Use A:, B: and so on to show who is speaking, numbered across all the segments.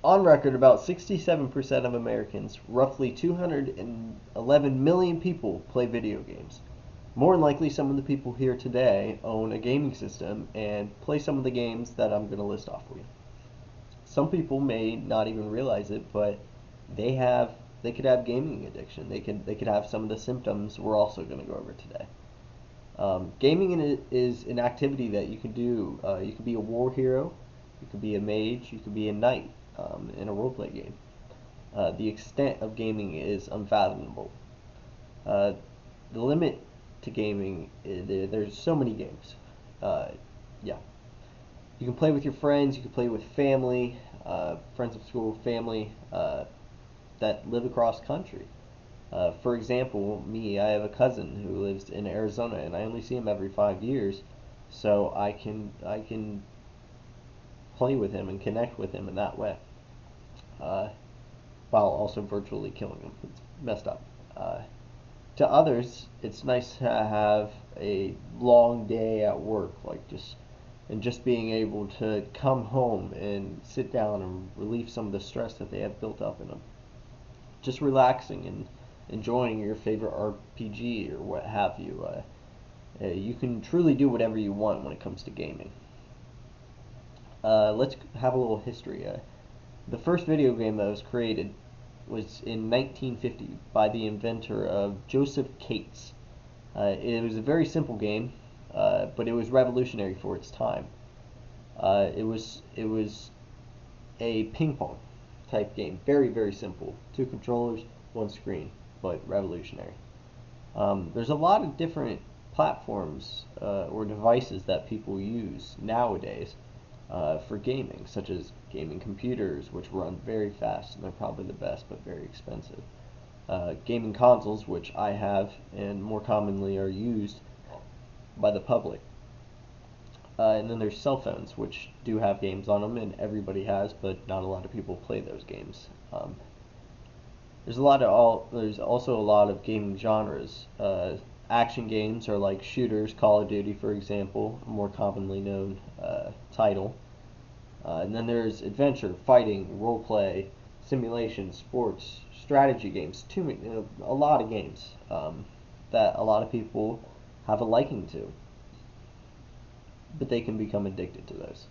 A: On record, about 67% of Americans, roughly 211 million people, play video games. More than likely, some of the people here today own a gaming system and play some of the games that I'm going to list off for you. Some people may not even realize it, but they could have gaming addiction. They could have some of the symptoms we're also going to go over today. Gaming is an activity that you can do. You can be a war hero, you could be a mage, you could be a knight in a roleplay game. The extent of gaming is unfathomable. Uh, the limit to gaming, there's so many games. Uh, yeah, you can play with your friends, you can play with family, friends of school, family that live across country. For example, me, I have a cousin who lives in Arizona, and I only see him every 5 years, so I can play with him and connect with him in that way, uh, while also virtually killing him. It's messed up. To others, it's nice to have a long day at work, just being able to come home and sit down and relieve some of the stress that they have built up in them. Just relaxing and enjoying your favorite RPG or what have you. You can truly do whatever you want when it comes to gaming. Let's have a little history. The first video game that was created was in 1950 by the inventor of Joseph Cates. It was a very simple game, but it was revolutionary for its time. It was a ping pong type game, very simple. Two controllers, one screen, but revolutionary. There's a lot of different platforms or devices that people use nowadays for gaming, such as gaming computers, which run very fast and they're probably the best but very expensive. Gaming consoles, which I have and more commonly are used by the public. And then there's cell phones, which do have games on them, and everybody has, but not a lot of people play those games. There's also a lot of gaming genres. Action games are like shooters, Call of Duty, for example, a more commonly known title. And then there's adventure, fighting, role play, simulation, sports, strategy games. A lot of games that a lot of people have a liking to, but they can become addicted to those.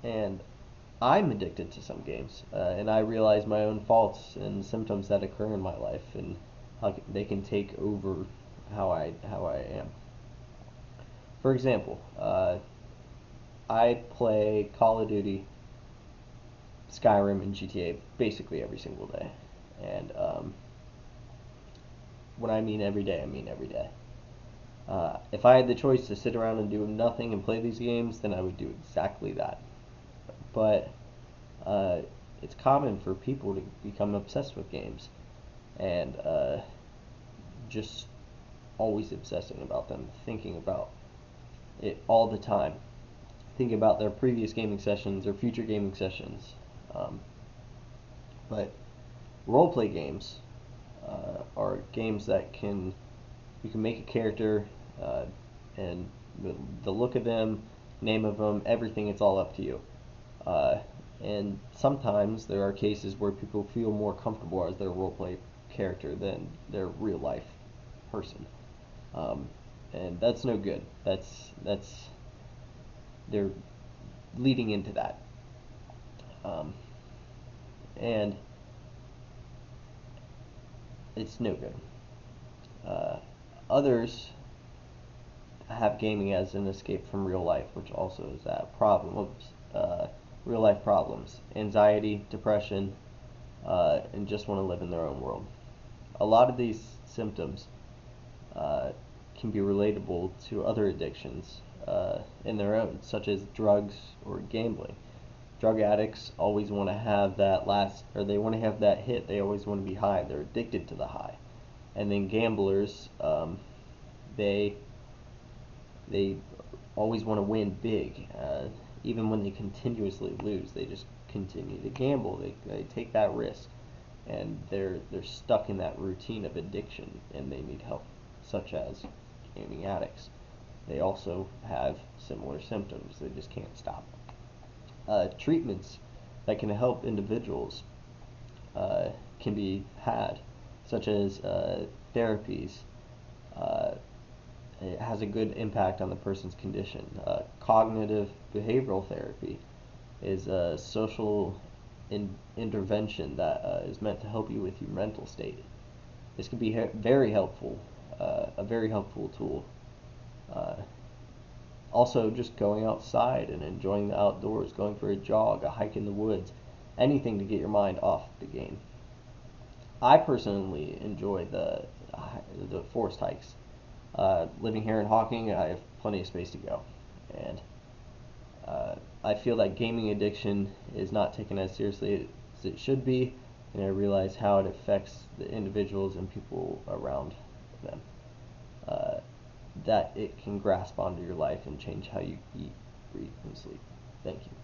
A: And I'm addicted to some games, and I realize my own faults and symptoms that occur in my life, and how they can take over how I am. For example, I play Call of Duty, Skyrim, and GTA basically every single day, and when I mean every day, I mean every day. If I had the choice to sit around and do nothing and play these games, then I would do exactly that. But uh, it's common for people to become obsessed with games and just always obsessing about them, thinking about it all the time, thinking about their previous gaming sessions or future gaming sessions. Um, but roleplay games are games that can you can make a character uh, and the look of them, name of them, everything. It's all up to you. Uh, and sometimes there are cases where people feel more comfortable as their roleplay character than their real life person, um, and that's no good. That's they're leading into that, um, and it's no good. Uh, Others have gaming as an escape from real life, which also is that problem of real life problems, anxiety, depression, and just want to live in their own world. A lot of these symptoms uh, can be relatable to other addictions in their own, such as drugs or gambling. Drug addicts always want to have that they want to have that hit. They always want to be high. They're addicted to the high. And then gamblers, they they always want to win big. Even when they continuously lose, they just continue to gamble. They take that risk, and they're stuck in that routine of addiction, and they need help, such as gaming addicts. They also have similar symptoms. They just can't stop. Treatments that can help individuals can be had, such as therapies. Uh, it has a good impact on the person's condition. Cognitive behavioral therapy is a social intervention that is meant to help you with your mental state. This can be very helpful, a very helpful tool. Uh, Also, just going outside and enjoying the outdoors, going for a jog, a hike in the woods, anything to get your mind off the game. I personally enjoy the forest hikes. Living here in Hawking, I have plenty of space to go, and I feel that gaming addiction is not taken as seriously as it should be, and I realize how it affects the individuals and people around them. Uh, that it can grasp onto your life and change how you eat, breathe, and sleep. Thank you.